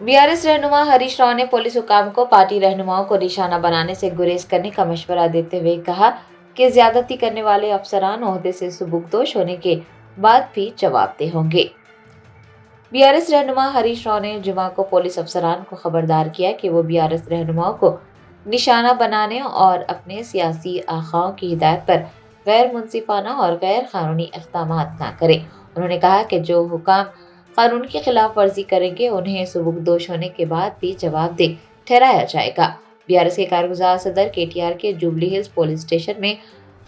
BRS रहनुमा हरीश राव ने police हुकाम को पार्टी रहनुमाओं को निशाना बनाने से गुरेज करने का मशवरा देते हुए कहा कि ज्यादती करने वाले अफसरान ओहदे से सुबुकदोश होने के बाद भी जवाबदेह होंगे। बीआरएस रहनुमा हरीश राव ने जुमा को पुलिस अफसरान को खबरदार किया कि वो बीआरएस रहनुमाओं को निशाना बनाने और अपने सियासी आखाओं की हिदायत पर गैर मुंसिफाना और गैर कानूनी इक़दाम न करें। उन्होंने कहा कि जो हुकाम कानून की खिलाफ वर्जी करेंगे उन्हें सुबुकदोश होने के बाद भी जवाबदेह ठहराया जाएगा। बीआरएस के कारगुजार सदर केटीआर के जुबली हिल्स पुलिस स्टेशन में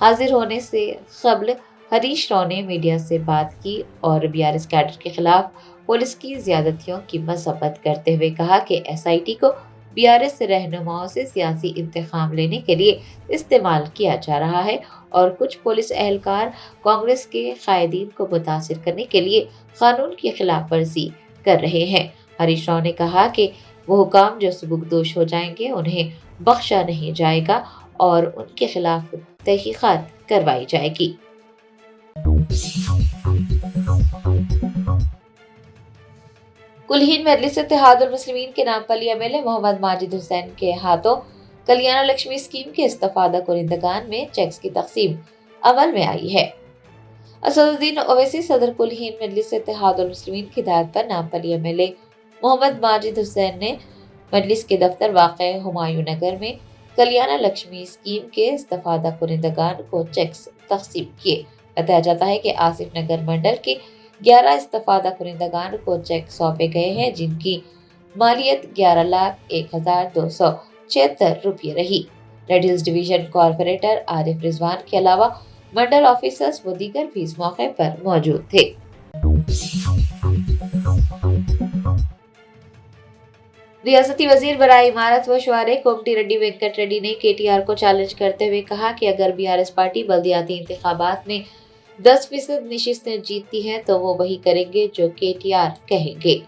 हाजिर होने से कबल हरीश राव ने मीडिया से बात की और बीआरएस कैडर के खिलाफ पुलिस की ज्यादतियों की मसब्बत करते हुए कहा कि एसआईटी को बीआरएस रहनुमाओं से सियासी इंतकाम लेने के लिए इस्तेमाल किया जा रहा है और कुछ पुलिस एहलकार कांग्रेस के कायदीन को मुतासिर करने के लिए कानून की खिलाफ वर्जी कर रहे हैं। हरीश राव ने कहा कि वो हुकाम जो सुबुकदोश हो जाएंगे उन्हें बख्शा नहीं जाएगा और उनके खिलाफ तहकीकात करवाई जाएगी। कुलहीन मजलिस इत्तेहादुल मुस्लिमीन के नामपली एमएलए मोहम्मद माजिद हुसैन के हाथों कल्याण लक्ष्मी स्कीम के इस्तफादा कुनिंदगान में चेक्स की तकसीम अमल में आई है। असदुद्दीन ओवैसी सदर कुलहीन मजलिस इत्तेहादुल मुस्लिमीन की हिदायत पर नामपली एमएलए मोहम्मद माजिद हुसैन ने मजलिस के दफ्तर वाक़े हुमायूं नगर में कल्याण लक्ष्मी स्कीम के इस्तफादा कुनिंदगान को चेक्स तकसीम किए। बताया जाता है कि आसिफ नगर मंडल के 11 इस्तफादा कुनिंदगान को चेक सौंपे गए हैं जिनकी मालियत 11,01,276 रुपये रही। Red hills division corporator Arif Rizwan के अलावा मंडल ऑफिसर्स व दीगर भी इस मौके पर मौजूद थे। रियासती वजीर बराए इमारत व शुआरे कोमटी रेड्डी वेंकट रेड्डी ने केटीआर को चैलेंज करते हुए कहा कि अगर बीआरएस पार्टी बल्दियाती इंतखाबात में 10% नशिस्तें जीतती हैं तो वो वही करेंगे जो केटीआर कहेंगे।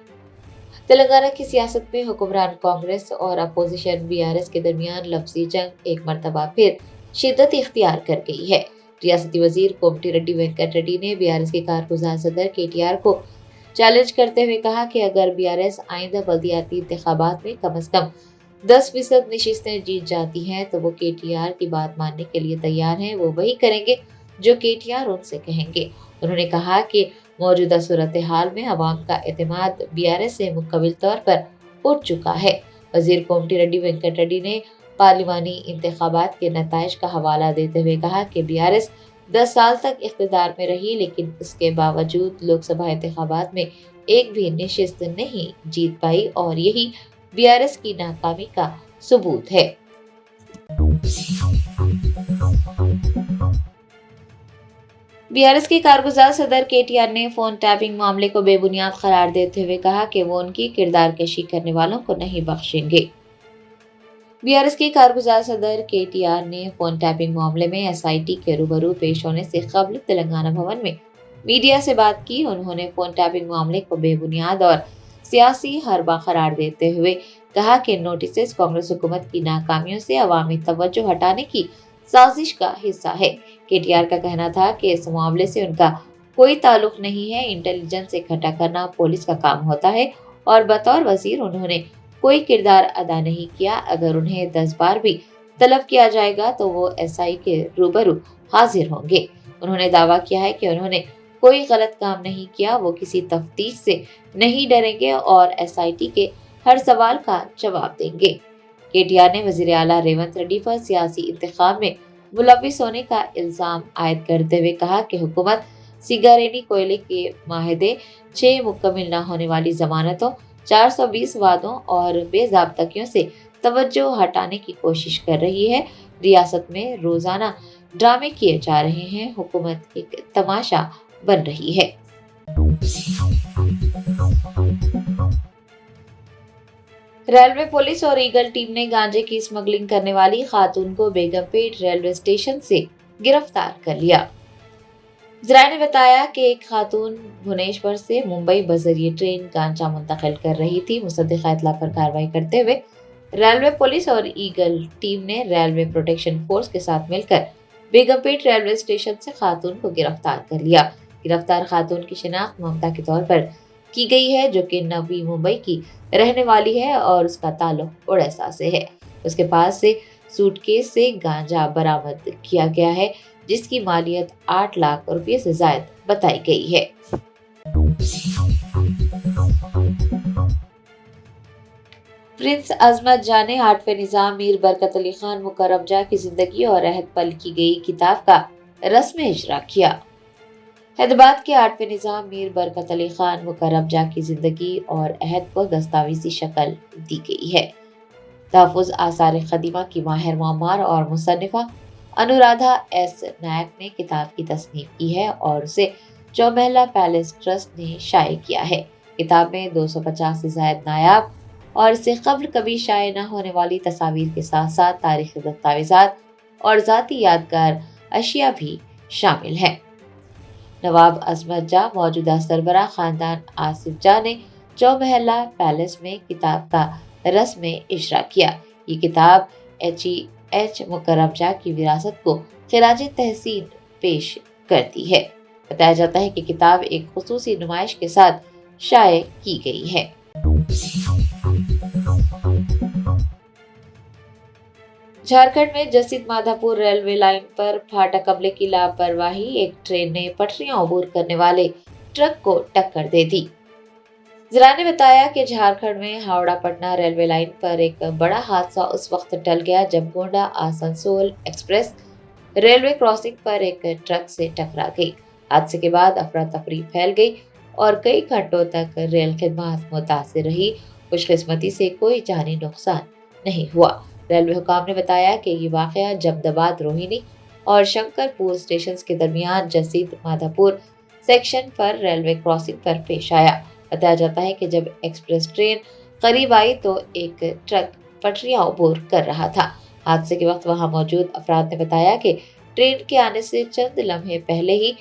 तेलंगाना की सियासत में हुक्मरान कांग्रेस और अपोजिशन बीआरएस के दरमियान लफ्जी जंग एक मरतबा फिर शिद्दत इख्तियार कर गई है। रियासती वजीर कोमटी रेड्डी वेंकट रेड्डी ने बीआरएस के कारगुजार सदर केटीआर को चैलेंज करते हुए कहा कि अगर बीआरएस आइंदा बल्दियाती इंतखाबात में कम से कम 10% नशिस्तें जीत जाती हैं तो वो केटीआर की बात मानने के लिए तैयार हैं। वो वही करेंगे जो केटीआर उनसे कहेंगे। उन्होंने कहा कि मौजूदा सूरत हाल में अवाम का एतमाद बीआरएस से मुकम्मल तौर पर उठ चुका है। वजीर कोमटी रेड्डी वेंकट रेड्डी ने पार्लिमानी इंतखाबात के नताइज का हवाला देते हुए कहा कि बीआरएस 10 साल तक इख्तिदार में रही लेकिन इसके बावजूद लोकसभा इंतखाबात में एक भी नशिस्त नहीं जीत पाई और यही बीआरएस की नाकामी का सबूत है। बीआरएस के कारगुजार सदर केटीआर ने फोन टैपिंग मामले को बेबुनियाद करार देते हुए कहा कि वो उनकी किरदार कशी करने वालों को नहीं बख्शेंगे। बीआरएस के कारगुजार सदर केटीआर ने फोन टैपिंग मामले में एसआईटी के रूबरू पेश होने से कबल तेलंगाना भवन में मीडिया से बात की। उन्होंने फोन टैपिंग मामले को बेबुनियाद और सियासी हरबा करार देते हुए कहा कि नोटिस कांग्रेस हुकूमत की नाकामियों से अवामी तवज्जो हटाने की साजिश का हिस्सा है। केटीआर का कहना था कि इस मामले से उनका कोई ताल्लुक नहीं है। इंटेलिजेंस इकट्ठा करना पुलिस का काम होता है और बतौर वजीर उन्होंने कोई किरदार अदा नहीं किया। अगर उन्हें 10 बार भी तलब किया जाएगा तो वो एसआई के रूबरू हाजिर होंगे। उन्होंने दावा किया है कि उन्होंने कोई गलत काम नहीं किया। वो किसी तफ्तीश से नहीं डरेंगे और एसआईटी के हर सवाल का जवाब देंगे। केटीआर ने वजीर आला रेवंत रेड्डी पर सियासी इंतखाब में मुलविस होने का इल्जाम आयद करते हुए कहा कि हुकूमत सिगारेनी कोयले के माहदे, 6 मुकम्मल न होने वाली जमानतों, 420 वादों और बेज़ाब्तगियों से तवज्जो हटाने की कोशिश कर रही है। रियासत में रोजाना ड्रामे किए जा रहे हैं। हुकूमत एक तमाशा बन रही है। रेलवे पुलिस और ईगल टीम ने गांजे की स्मगलिंग करने वाली खातून को बेगमपेट रेलवे स्टेशन से गिरफ्तार कर लिया। जराये ने बताया कि एक खातून भुवनेश्वर से मुंबई बजरिए ट्रेन गांजा मुंतकिल कर रही थी। मुसद्दिक़ा इत्तला पर कार्रवाई करते हुए रेलवे पुलिस और ईगल टीम ने रेलवे प्रोटेक्शन फोर्स के साथ मिलकर बेगमपेट रेलवे स्टेशन से खातून को गिरफ्तार कर लिया। गिरफ्तार खातून की शिनाख्त ममता के तौर पर की गई है, जो कि नवी मुंबई की रहने वाली है और उसका ताल्लुक ओडिशा से है। उसके पास से सूटकेस से गांजा बरामद किया गया है, जिसकी मालियत 8 लाख रुपए से ज्यादा बताई गई है। प्रिंस अजमत जान ने 8वें निजाम मीर बरकत अली खान मुकर्रम जा की जिंदगी और अहद पर लिखी गई किताब का रस्म इजरा किया। हैदराबाद के 8वें निजाम मीर बरकत अली खान मुकर्रम जा की जिंदगी और अहद को दस्तावेजी शक्ल दी गई है। तहफ़्फ़ुज़ आसार क़दीमा की माहिर मुअम्मर और मुसन्निफ़ा अनुराधा एस नायक ने किताब की तसनीफ की है और उसे चौमहला पैलेस ट्रस्ट ने शाये किया है। किताब में 250 से ज़ायद नायाब और इससे कबल कभी शाये न होने वाली तस्वीर के साथ साथ तारीखी दस्तावेजात और ज़ाती यादगार अशिया भी शामिल हैं। नवाब अजमत जा मौजूदा सरबराह खानदान आसिफ जा ने चौमहला पैलेस में किताब का रस्म इजरा किया। ये किताब HEH मुकर्रम जा की विरासत को खिराज तहसीन पेश करती है। बताया जाता है कि किताब एक खुसूसी नुमाइश के साथ शाये की गई है। झारखंड में जसीद माधापुर रेलवे लाइन पर फाटक अमले की लापरवाही, एक ट्रेन ने पटरियां अबूर करने वाले ट्रक को टक्कर दे दी। जरा ने बताया कि झारखंड में हावड़ा पटना रेलवे लाइन पर एक बड़ा हादसा उस वक्त टल गया जब Gonda Asansol express railway crossing पर एक ट्रक से टकरा गई। हादसे के बाद अफरा तफरी फैल गई और कई घंटों तक रेल खिदमत मुतासिर रही। खुशकिस्मती से कोई जानी नुकसान नहीं हुआ। रेलवे हुकाम ने बताया कि ये वाकया जमदाबाद रोहिणी और शंकरपुर स्टेशन के दरमियान जसीद माधापुर सेक्शन पर रेलवे क्रॉसिंग पर पेश आया। बताया जाता है कि जब एक्सप्रेस ट्रेन करीब आई तो एक ट्रक पटरियां अबूर कर रहा था। हादसे के वक्त वहां मौजूद अफराद ने बताया कि ट्रेन के आने से चंद लम्हे पहले ही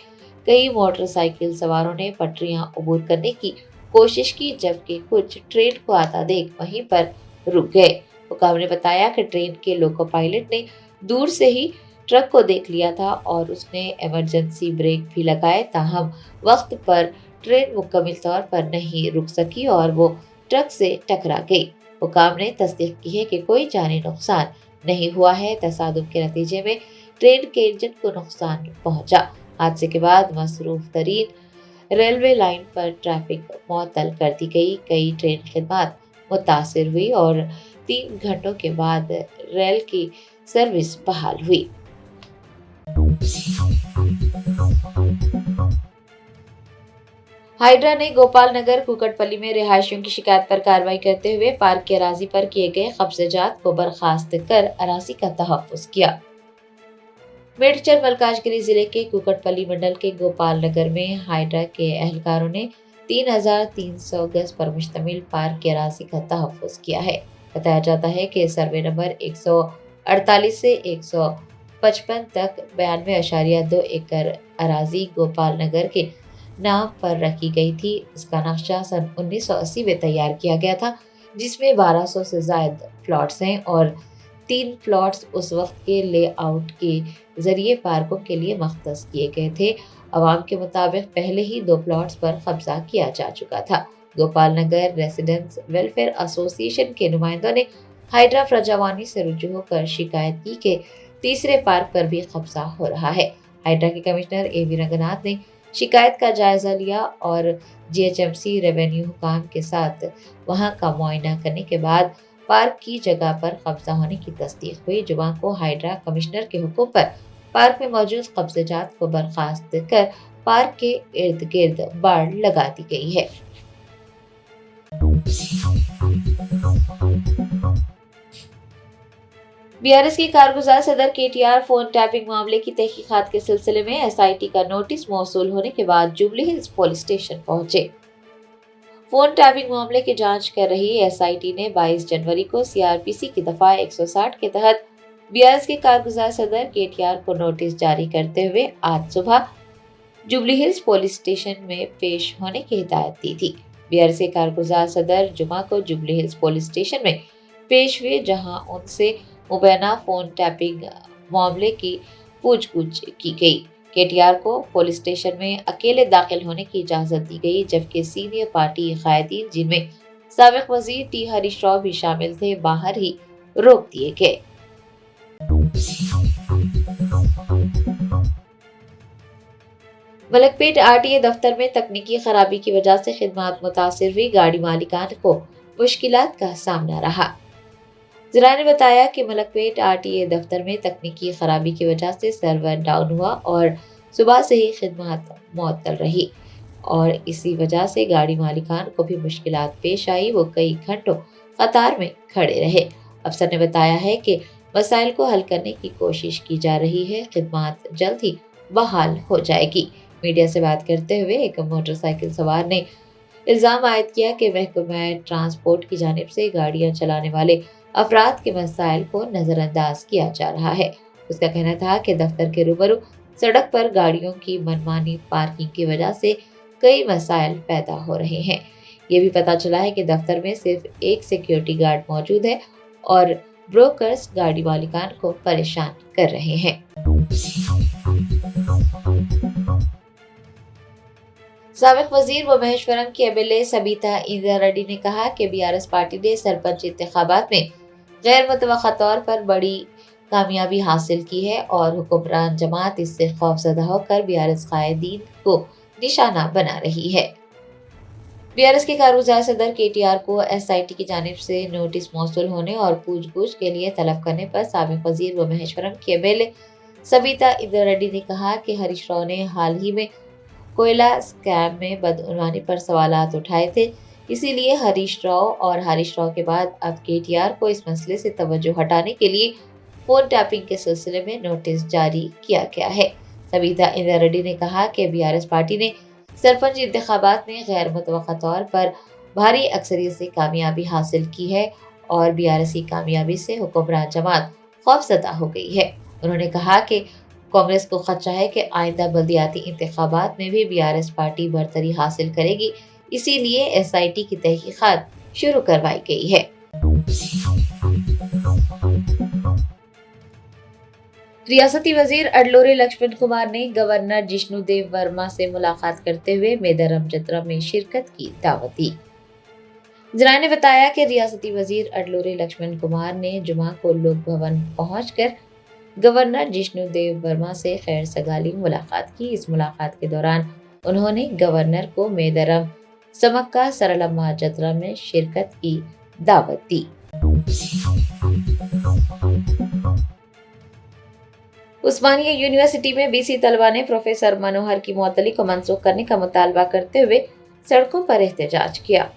कई मोटरसाइकिल सवारों ने पटरियां अबूर करने की कोशिश की, जबकि कुछ ट्रेन को आता देख वहीं पर रुक गए। हुकाम ने बताया कि ट्रेन के लोको पायलट ने दूर से ही ट्रक को देख लिया था और उसने इमरजेंसी ब्रेक भी लगाए, ताहम वक्त पर ट्रेन मुकम्मल तौर पर नहीं रुक सकी और वो ट्रक से टकरा गई। हुकाम ने तस्दीक की है कि कोई जानी नुकसान नहीं हुआ है। तसादुम के नतीजे में ट्रेन के इंजन को नुकसान पहुंचा। हादसे के बाद मसरूफ तरीन रेलवे लाइन पर ट्रैफिक मुअत्तल कर दी गई। कई ट्रेन खिदमत मुतासिर हुई और 3 घंटों के बाद रेल की सर्विस बहाल हुई। हाइड्रा ने गोपाल नगर कुकटपल्ली में रिहायशियों की शिकायत पर कार्रवाई करते हुए पार्क के अराजी पर किए गए कब्जेजात को बर्खास्त कर अराजी का तहफ्फुज किया। मेडचर मल्काजगिरी जिले के कुकटपल्ली मंडल के गोपाल नगर में हाइड्रा के एहलकारों ने 3300 गज पर मुश्तमिल पार्क के अराजी का तहफ्फुज किया है। बताया जाता है कि सर्वे नंबर 148 से 155 तक 92.2 एकड़ अराजी गोपाल नगर के नाम पर रखी गई थी। इसका नक्शा सन 1980 में तैयार किया गया था, जिसमें 1200 से ज्यादा प्लॉट्स हैं और 3 प्लॉट्स उस वक्त के लेआउट के जरिए पार्कों के लिए मख्तस किए गए थे। अवाम के मुताबिक पहले ही 2 प्लॉट्स पर कब्जा किया जा चुका था। गोपाल नगर रेसिडेंट्स वेलफेयर एसोसिएशन के नुमाइंदों ने हाइड्रा प्रजावानी से रुजू होकर शिकायत की कि तीसरे पार्क पर भी कब्जा हो रहा है। हाइड्रा के कमिश्नर AV रंगनाथ ने शिकायत का जायजा लिया और GHMC रेवेन्यू हुकाम के साथ वहां का मुआयना करने के बाद पार्क की जगह पर कब्जा होने की तस्दीक हुई। जुमा को हाइड्रा कमिश्नर के हुक्म पर पार्क में मौजूद कब्जेजात को बर्खास्त कर पार्क के इर्द गिर्द बाड़ लगा दी गई है। BRS के कारगुजार सदर KTR फोन टैपिंग मामले की तहकीकात के सिलसिले में SIT का नोटिस मौसूल होने के बाद जुबली हिल्स पुलिस स्टेशन पहुंचे। फोन टैपिंग मामले की जांच कर रही SIT ने 22 जनवरी को CRPC की दफा 160 के तहत BRS के कारगुजार सदर KTR को नोटिस जारी करते हुए आज सुबह जुबली हिल्स पुलिस स्टेशन में पेश होने की हिदायत दी थी। BRS के कारगुजार सदर जुमा को जुबली हिल्स पुलिस स्टेशन में पेश हुए, जहां उनसे मुबैना फोन टैपिंग मामले की पूछगछ की गई। KTR को पुलिस स्टेशन में अकेले दाखिल होने की इजाजत दी गई, जबकि सीनियर पार्टी कायदीन, जिनमें साबिक वजीर टी हरीश राव भी शामिल थे, बाहर ही रोक दिए गए। मलकपेट RTA दफ्तर में तकनीकी खराबी की वजह से खिदमत मुतासिर हुई, गाड़ी मालिकान को मुश्किलात का सामना रहा। जरा ने बताया कि मलकपेट RTA दफ्तर में तकनीकी खराबी की वजह से सर्वर डाउन हुआ और सुबह से ही खिदमत मुअत्तल रही और इसी वजह से गाड़ी मालिकान को भी मुश्किलात पेश आई। वो कई घंटों कतार में खड़े रहे। अफसर ने बताया है कि मसाइल को हल करने की कोशिश की जा रही है, खिदमत जल्द ही बहाल हो जाएगी। मीडिया से बात करते हुए एक मोटरसाइकिल सवार ने इल्जाम आयद किया कि महकमा ट्रांसपोर्ट की जानिब से गाड़ियां चलाने वाले अफराद के मसाइल को नजरअंदाज किया जा रहा है। उसका कहना था कि दफ्तर के रूबरू सड़क पर गाड़ियों की मनमानी पार्किंग की वजह से कई मसाइल पैदा हो रहे हैं। ये भी पता चला है कि दफ्तर में सिर्फ एक सिक्योरिटी गार्ड मौजूद है और ब्रोकर्स गाड़ी मालिकान को परेशान कर रहे हैं। साबिक वजीर व महेश्वरम की MLA सबीता इंदिरा रेड्डी ने कहा कि BRS पार्टी ने सरपंच इंतखाबात में गैर मुतवक्का तौर पर बड़ी कामयाबी हासिल की है और हुक्मरान जमात इससे खौफजदा होकर BRS कायदीन को निशाना बना रही है। BRS के कारगुजार सदर KTR को SIT की जानिब से नोटिस मौसूल होने और पूछ-गछ के लिए तलब करने पर साबिक वजीर व महेश्वरम की MLA सबीता इंदिरा रेड्डी ने कहा कि हरीश राव ने हाल ही में कोयला स्कैम में बदउनवानी पर सवालात उठाए थे, इसीलिए हरीश राव और हरीश राव के बाद अब KTR को इस मसले से तवज्जो हटाने के लिए फोन टैपिंग के सिलसिले में नोटिस जारी किया गया है। सबीता इंदिरा रेड्डी ने कहा कि BRS पार्टी ने सरपंच इंतखाबात में गैर मुतवक्का तौर पर भारी अक्सरियत से कामयाबी हासिल की है और BRS की कामयाबी से हुक्मरान जमात खौफजदा हो गई है। उन्होंने कहा कि कांग्रेस को खदशा है कि आइंदा बल्दियाती इंतखाबात में भी BRS पार्टी बरतरी हासिल करेगी, इसीलिए SIT की तहकीकात शुरू करवाई गई है। रियासती वजीर अडलोरे लक्ष्मण कुमार ने गवर्नर जिष्णुदेव वर्मा से मुलाकात करते हुए मेदरम जतरा में शिरकत की दावत दी। जरा ने बताया कि रियासती वजीर अडलोरे लक्ष्मण कुमार ने जुमा को लोक भवन पहुंचकर गवर्नर जिष्णुदेव वर्मा से खैर सगाली मुलाकात की। इस मुलाकात के दौरान उन्होंने गवर्नर को मेदरम समक्का सरलम्मा जतरा में शिरकत की दावत दी। उस्मानिया यूनिवर्सिटी में BC तलबा ने प्रोफेसर मनोहर की मुअत्तली को मंसूख करने का मुतालबा करते हुए सड़कों पर एहतजाज किया।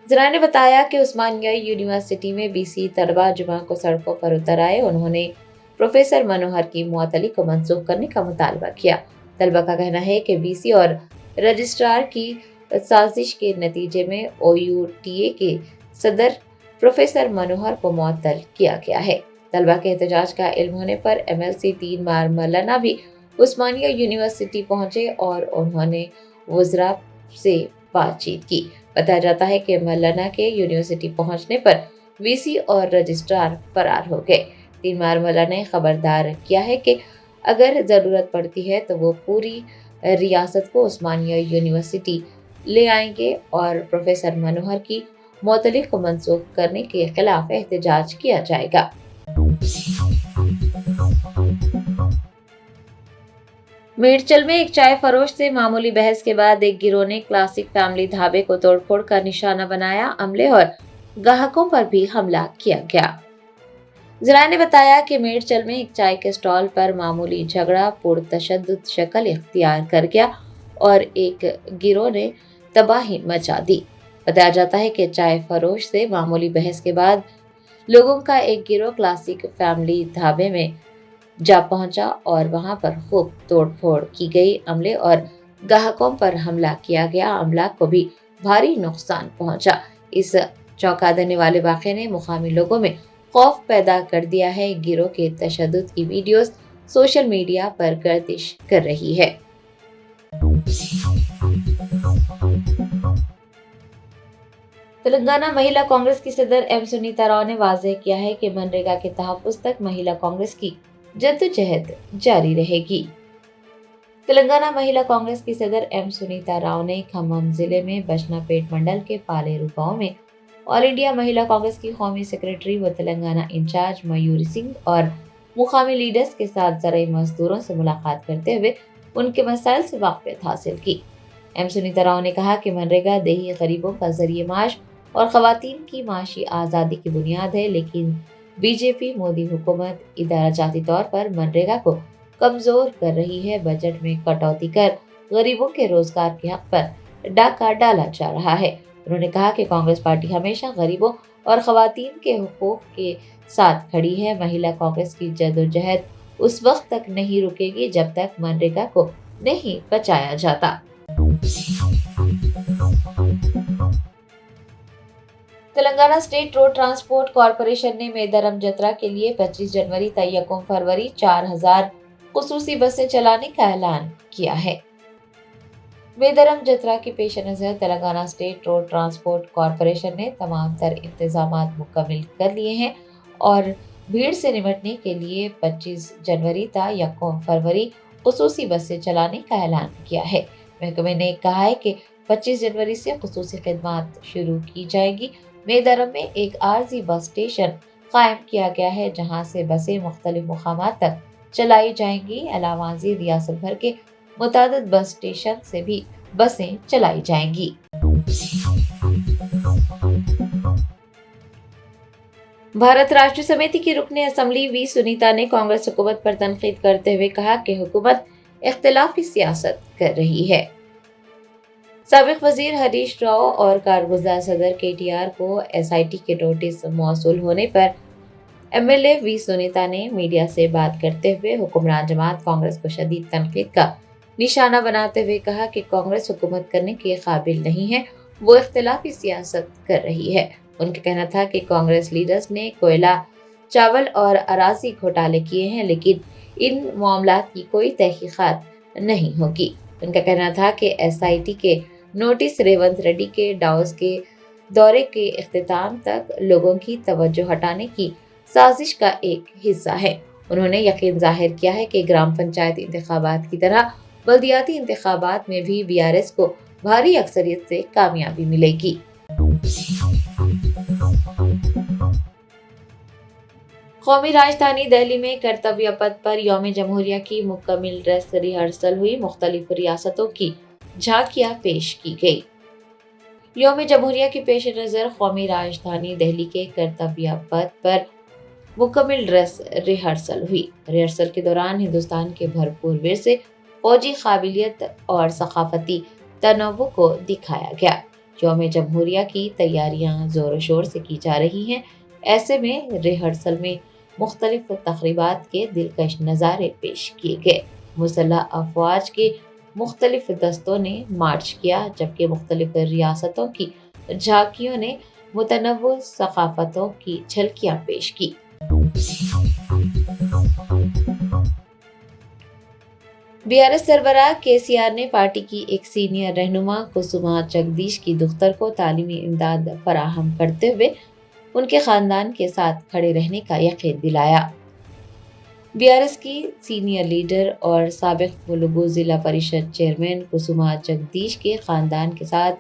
जरा ने बताया कि उस्मानिया यूनिवर्सिटी में BC तलबा जुमा को सड़कों पर उतर आए। उन्होंने प्रोफेसर मनोहर की मुअत्तली को मंसूख करने का मुतालबा किया। तलबा का कहना है कि BC और रजिस्ट्रार की साजिश के नतीजे में OUTA के सदर प्रोफेसर मनोहर को मुअत्तल किया गया है। तलबा के एहतजाज का इल्म होने पर MLC 3 बार मौलाना भी उस्मानिया यूनिवर्सिटी पहुंचे और उन्होंने वज़रा से बातचीत की। बताया जाता है कि मौलाना के यूनिवर्सिटी पहुंचने पर VC और रजिस्ट्रार फरार हो गए। 3 बार मौलाना ने खबरदार किया है कि अगर जरूरत पड़ती है तो वो पूरी रियासत को उस्मानिया यूनिवर्सिटी ले आएंगे और प्रोफेसर मनोहर की मुअत्तली को मंसूख करने के खिलाफ एहतजाज किया जाएगा। मेडचल में एक चाय फरोश से मामूली बहस के बाद एक गिरोह ने क्लासिक फैमिली ढाबे को तोड़फोड़ का निशाना बनाया। अमले और ग्राहकों पर भी हमला किया गया। जरा ने बताया कि मेडचल में एक चाय के स्टॉल पर मामूली झगड़ा पुरतशद्दुद शक्ल इख्तियार कर गया और एक गिरोह ने तबाही मचा दी। बताया जाता है कि चाय फरोश से मामूली बहस के बाद लोगों का एक गिरोह क्लासिक फैमिली ढाबे में जा पहुंचा और वहां पर खूब तोड़फोड़ की गई। अमले और ग्राहकों पर हमला किया गया। अमला को भी भारी नुकसान पहुंचा। इस चौंका देने वाले वाक़े ने मुकामी लोगों में खौफ पैदा कर दिया है। गिरोह के तशद्दुद की वीडियोस सोशल मीडिया पर गर्दिश कर रही है। तेलंगाना महिला कांग्रेस की सदर M सुनीता राव ने वाज़ेह किया है कि मनरेगा के तहफ़्फ़ुज़ तक महिला कांग्रेस की जद्दोजहद जारी रहेगी। तेलंगाना महिला कांग्रेस की सदर एम सुनीता राव ने खम्मम जिले में बचनापेट मंडल के पालेरू गांव में ऑल इंडिया महिला कांग्रेस की कौमी सेक्रेटरी व तेलंगाना इंचार्ज मयूरी सिंह और मुकामी लीडर्स के साथ जराई मजदूरों से मुलाकात करते हुए उनके मसाइल से वाकफियत हासिल की। एम सुनीता राव ने कहा कि मनरेगा देही गरीबों का जरिए माश और खवातीन की माशी आज़ादी की बुनियाद है, लेकिन बीजेपी मोदी हुकूमत इदाराजाती तौर पर मनरेगा को कमजोर कर रही है। बजट में कटौती कर गरीबों के रोजगार के हक पर डाका डाला जा रहा है। उन्होंने कहा कि कांग्रेस पार्टी हमेशा गरीबों और खवातीन के हुकूक के साथ खड़ी है। महिला कांग्रेस की जदोजहद उस वक्त तक नहीं रुकेगी जब तक मनरेगा को नहीं बचाया जाता। Telangana state road transport corporation ने मेदरम जत्रा के लिए 25 जनवरी तक 1 फरवरी 4000 खुसूसी बसें चलाने का ऐलान किया है। मेदरम जत्रा के पेश नजर Telangana state road transport corporation ने तमाम तर इंतजाम मुकम्मल कर लिए हैं और भीड़ से निपटने के लिए 25 जनवरी तक 1 फरवरी खुसूसी बसें चलाने का ऐलान किया है। महकमे ने कहा है कि 25 जनवरी से खुसूसी खिदमात शुरू की जाएगी। मेदरम में एक आरजी बस स्टेशन कायम किया गया है जहां से बसें मुख्तलिफ मुकामात तक चलाई जाएंगी। अलावाजी रियासत भर के मुतादिद बस स्टेशन से भी बसें चलाई जाएंगी। भारत राष्ट्र समिति की रुकने असेंबली वी सुनीता ने कांग्रेस हुकूमत पर तनकीद करते हुए कहा कि हुकूमत इख्तिलाफी सियासत कर रही है। साबिक वजीर हरीश राव और कारगुजार सदर केटीआर को एसआईटी के नोटिस मौसूल होने पर एमएलए वी सुनीता ने मीडिया से बात करते हुए हुक्मरान जमात कांग्रेस को शदीद तनकीद का निशाना बनाते हुए कहा कि कांग्रेस हुकूमत करने के काबिल नहीं है, वो इख्तिलाफी सियासत कर रही है। उनका कहना था कि कांग्रेस लीडर्स ने कोयला, चावल और अराजी घोटाले किए हैं, लेकिन इन मामलात की कोई तहकीकात नहीं होगी। उनका कहना था कि एसआईटी के नोटिस रेवंत रेड्डी के डाउस के दौरे के इख्तिताम तक लोगों की तवज्जो हटाने की साजिश का एक हिस्सा है। उन्होंने यकीन जाहिर किया है कि ग्राम पंचायत इंतखाबात की तरह बल्दियाती इंतखाबात में भी बीआरएस को भारी अक्सरियत से कामयाबी मिलेगी। कौमी राजधानी दिल्ली में कर्तव्य पथ पर यौम जमहूरिया की मुकम्मल ड्रेस रिहर्सल हुई। मुख्तलिफ रियासतों की झांकियां पेश की गई। यौम जमहूरिया के पेश नजर कौमी राजधानी दिल्ली के कर्तव्य पथ पर मुकम्मल ड्रेस रिहर्सल हुई। रिहर्सल के दौरान हिंदुस्तान के भरपूर विरसे, फौजी काबिलियत और सकाफती तनव्वु को दिखाया गया। यौम जमहूरिया की तैयारियां जोर शोर से की जा रही हैं। ऐसे में रिहर्सल में मुख्तलिफ तकरीबात के दिलकश नज़ारे पेश किए गए। मुसल्लह अफवाज के मुख्तलिफ दस्तों ने मार्च किया, जबकि मुख्तलिफ रियासतों की झांकियों ने मुतनव्वु सकाफतों की झलकियां पेश की। बीआरएस सरबराह केसीआर ने पार्टी की एक सीनियर रहनुमा कुसुमा जगदीश की दुख्तर को तालीमी इमदाद फराहम करते हुए उनके खानदान के साथ खड़े रहने का यकीन दिलाया। बीआरएस की सीनियर लीडर और साबिक मुलुगु जिला परिषद चेयरमैन कुसुमा जगदीश के खानदान के साथ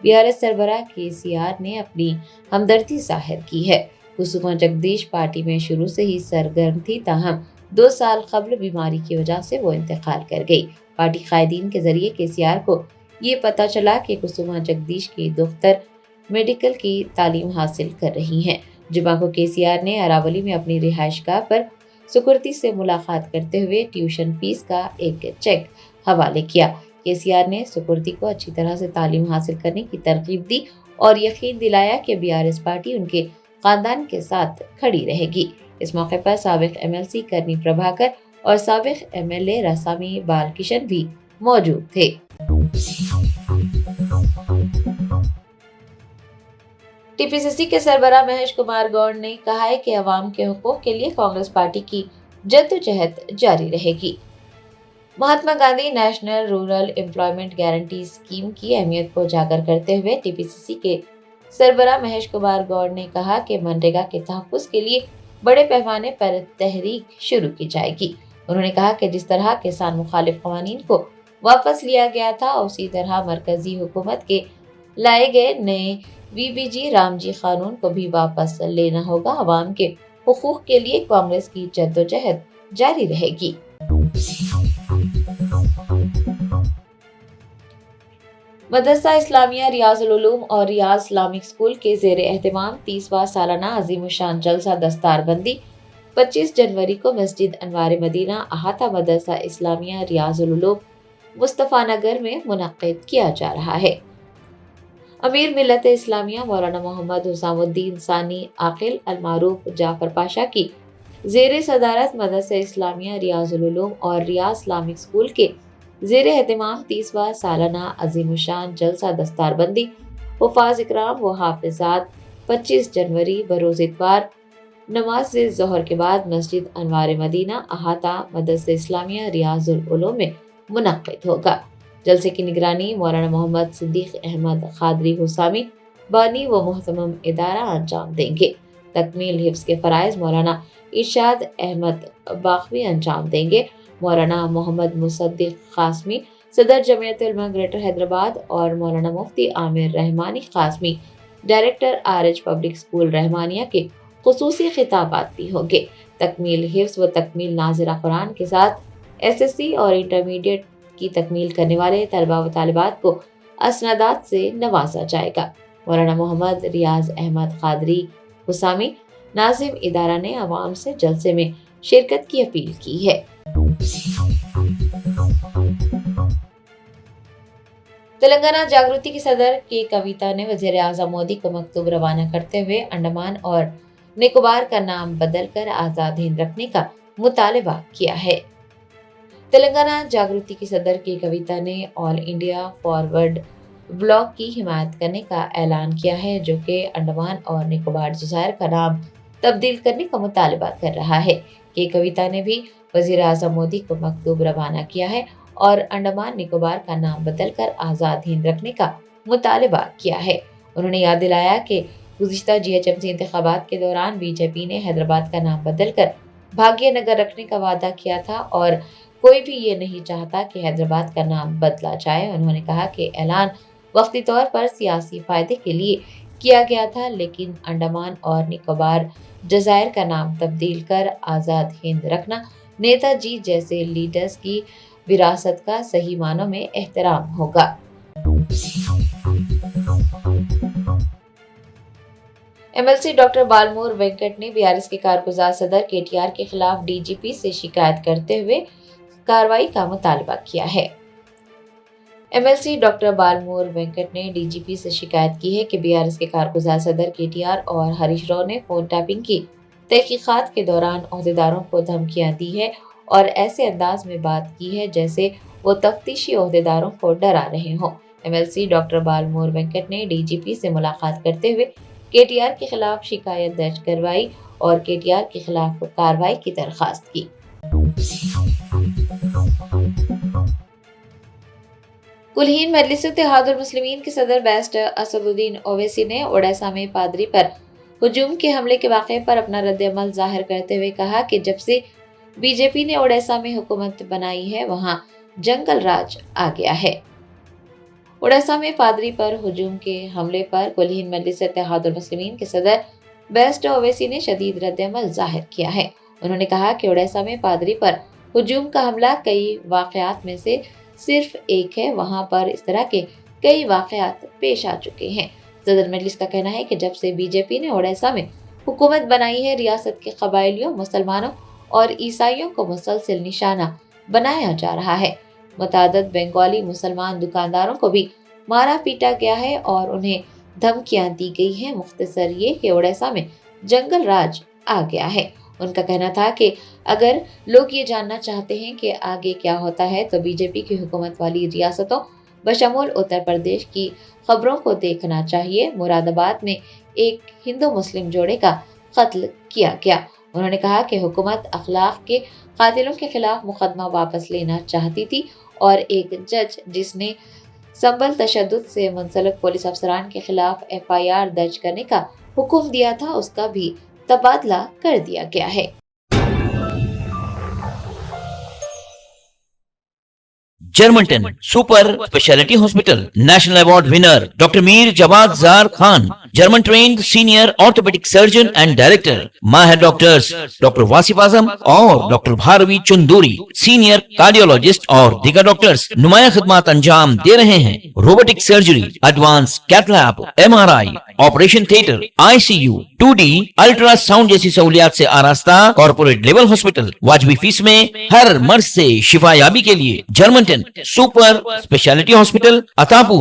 बीआरएस सरबराह केसीआर ने अपनी हमदर्दी जाहिर की है। कुसुमा जगदीश पार्टी में शुरू से ही सरगर्म थी, ताहम 2 साल कबल बीमारी की वजह से वो इंतकाल कर गई। पार्टी कायदीन के जरिए केसीआर को ये पता चला कि कुसुमा जगदीश की दुख्तर मेडिकल की तालीम हासिल कर रही हैं। जुमा को केसीआर ने अरावली में अपनी रिहाइशगाह पर सुकुर्ती से मुलाकात करते हुए ट्यूशन फीस का एक चेक हवाले किया। केसीआर ने सुकुर्ती को अच्छी तरह से तालीम हासिल करने की तरकीब दी और यकीन दिलाया कि बीआरएस पार्टी उनके खानदान के साथ खड़ी रहेगी। इस मौके पर साबिक एमएलसी करनी प्रभाकर और साबिक एमएलए रसामी बालकिशन भी मौजूद थे। टीपीसीसी के सरबराह महेश कुमार गौड़ ने कहा है कि अवाम के हुकूक के लिए कांग्रेस पार्टी की जद्दोजहद जारी रहेगी। Mahatma Gandhi national rural employment guarantee scheme की अहमियत को उजागर करते हुए टीपीसीसी के सरबराह महेश कुमार गौड़ ने कहा कि मनरेगा के तहफ्फुज़ के लिए बड़े पैमाने पर तहरीक शुरू की जाएगी। انہوں نے کہا کہ جس طرح کسان مخالف قوانین کو واپس لیا گیا تھا اسی طرح مرکزی حکومت کے لائے گئے نئے VBG رام جی قانون کو بھی واپس لینا ہوگا۔ عوام کے حقوق کے لیے کانگریس کی جدوجہد جاری رہے گی۔ مدرسہ اسلامیہ ریاض العلوم اور ریاض اسلامک اسکول کے زیر اہتمام 30واں سالانہ عظیم الشان جلسہ دستار بندی 25 جنوری کو مسجد انوار مدینہ احاطہ مدرسہ اسلامیہ ریاض العلوم مصطفیٰ نگر میں منعقد کیا جا رہا ہے۔ امیر ملت اسلامیہ مولانا محمد حسام الدین ثانی عاقل المعروف جعفر پاشا کی زیر صدارت مدرسہ اسلامیہ ریاض العلوم اور ریاض اسلامک اسکول کے زیر اہتمام 30واں سالانہ عظیم الشان جلسہ دستار بندی حفاظ اکرام و حافظات 25 جنوری بروز اتوار نماز ظہر کے بعد مسجد انوار مدینہ احاطہ مدرسہ اسلامیہ ریاض العلوم میں منعقد ہوگا۔ جلسے کی نگرانی مولانا محمد صدیق احمد قادری حسامی بانی و محتمم ادارہ انجام دیں گے۔ تکمیل حفظ کے فرائض مولانا ارشاد احمد باقوی انجام دیں گے۔ مولانا محمد مصدق قاسمی صدر جمعیت علماء گریٹر حیدرآباد اور Maulana Mufti Aamir Rahmani Qasmi director RH public school Rahmania کے خصوصی خطابات بھی ہوں گے۔ تکمیل حفظ و تکمیل ناظرہ قرآن کے ساتھ SSC اور انٹرمیڈیٹ کی تکمیل کرنے والے طلبہ و طالبات کو اسنادات سے نوازا جائے گا۔ مولانا محمد ریاض احمد قادری حسامی ناظم ادارہ نے عوام سے جلسے میں شرکت کی اپیل کی ہے۔ تلنگانہ جاگرتی کی صدر کے کویتا نے وزیر اعظم مودی کو مکتوب روانہ کرتے ہوئے انڈمان اور نکوبار کا نام بدل کر آزاد ہند رکھنے کا مطالبہ کیا ہے۔ تلنگانہ جاگرتی کی صدر کے کویتا نے آل انڈیا فارورڈ بلاک کی حمایت کرنے کا اعلان کیا ہے جو کہ انڈمان اور نکوبار جزائر کا نام تبدیل کرنے کا مطالبہ کر رہا ہے۔ کہ کویتا نے بھی وزیر اعظم مودی کو مکتوب روانہ کیا ہے اور انڈمان نکوبار کا نام بدل کر آزاد ہند رکھنے کا مطالبہ کیا ہے۔ انہوں نے یاد دلایا کہ گزشتہ GHMC انتخابات کے دوران BJP نے حیدرآباد کا نام بدل کر بھاگیہ نگر رکھنے کا وعدہ کیا تھا اور کوئی بھی یہ نہیں چاہتا کہ حیدرآباد کا نام بدلا جائے۔ انہوں نے کہا کہ اعلان وقتی طور پر سیاسی فائدے کے لیے کیا گیا تھا لیکن انڈمان اور نکوبار جزائر کا نام تبدیل کر آزاد ہند رکھنا نیتا جی جیسے لیڈرز کی وراثت کا صحیح معنوں میں احترام ہوگا۔ MLC ڈاکٹر بالمور وینکٹ نے BRS کے کارگزار صدر KTR کے خلاف DGP سے شکایت کرتے ہوئے کارروائی کا مطالبہ کیا ہے۔ MLC ڈاکٹر بالمور وینکٹ نے DGP سے شکایت کی ہے کہ BRS کے کارگزار صدر KTR اور ہریش راؤ نے فون ٹیپنگ کی تحقیقات کے دوران عہدیداروں کو دھمکیاں دی ہے اور ایسے انداز میں بات کی ہے جیسے وہ تفتیشی عہدیداروں کو ڈرا رہے ہوں۔ MLC ڈاکٹر بالمور وینکٹ نے DGP سے ملاقات کرتے ہوئے KTR کے خلاف شکایت درج کروائی اور KTR کے خلاف کارروائی کی درخواست کی۔ کلہین مجلس اتحاد المسلمین کے صدر بیرسٹر اسد الدین اویسی نے اوڈیشہ میں پادری پر ہجوم کے حملے کے واقعے پر اپنا رد عمل ظاہر کرتے ہوئے کہا کہ جب سے BJP نے اوڈیشہ میں حکومت بنائی ہے وہاں جنگل راج آ گیا ہے۔ اوڈیشہ میں پادری پر ہجوم کے حملے پر کلہین مجلس اتحاد المسلمین کے صدر بیرسٹر اویسی نے شدید رد عمل ظاہر کیا ہے۔ انہوں نے کہا کہ اوڈیشہ میں پادری پر ہجوم کا حملہ کئی واقعات میں سے صرف ایک ہے، وہاں پر اس طرح کے کئی واقعات پیش آ چکے ہیں۔ صدر مجلس کا کہنا ہے کہ جب سے BJP نے اوڈیشہ میں حکومت بنائی ہے ریاست کے قبائلیوں، مسلمانوں اور عیسائیوں کو مسلسل نشانہ بنایا جا رہا ہے۔ متعدد بنگالی مسلمان دکانداروں کو بھی مارا پیٹا گیا ہے اور انہیں دھمکیاں دی گئی ہیں۔ مختصر یہ کہ اوڈیشہ میں جنگل راج آ گیا ہے۔ ان کا کہنا تھا کہ اگر لوگ یہ جاننا چاہتے ہیں کہ آگے کیا ہوتا ہے تو BJP کی حکومت والی ریاستوں بشمول اتر پردیش کی خبروں کو دیکھنا چاہیے۔ مراد آباد میں ایک ہندو مسلم جوڑے کا قتل کیا گیا۔ انہوں نے کہا کہ حکومت اخلاق کے قاتلوں کے خلاف مقدمہ واپس لینا چاہتی تھی اور ایک جج جس نے سنبل تشدد سے منسلک پولیس افسران کے خلاف FIR درج کرنے کا حکم دیا تھا اس کا بھی تبادلہ کر دیا گیا ہے۔ جرمنٹن super speciality hospital. National award winner doctor Mir Jawad Zar Khan, German trained senior orthopaedic surgeon and director. ماہر ڈاکٹرز ڈاکٹر واصف اعظم اور doctor Bharavi Chanduri, senior cardiologist اور دیگر ڈاکٹرز نمایاں خدمات انجام دے رہے ہیں. Robotic surgery, advance cath lab, MRI, operation theatre, ICU, 2D ultrasound جیسی سہولیات سے آراستہ کارپوریٹ لیول ہاسپٹل. واجبی فیس میں ہر مرض سے شفا یابی کے لیے جرمنٹن سپر اسپیشلٹی ہاسپٹل, عطاپور,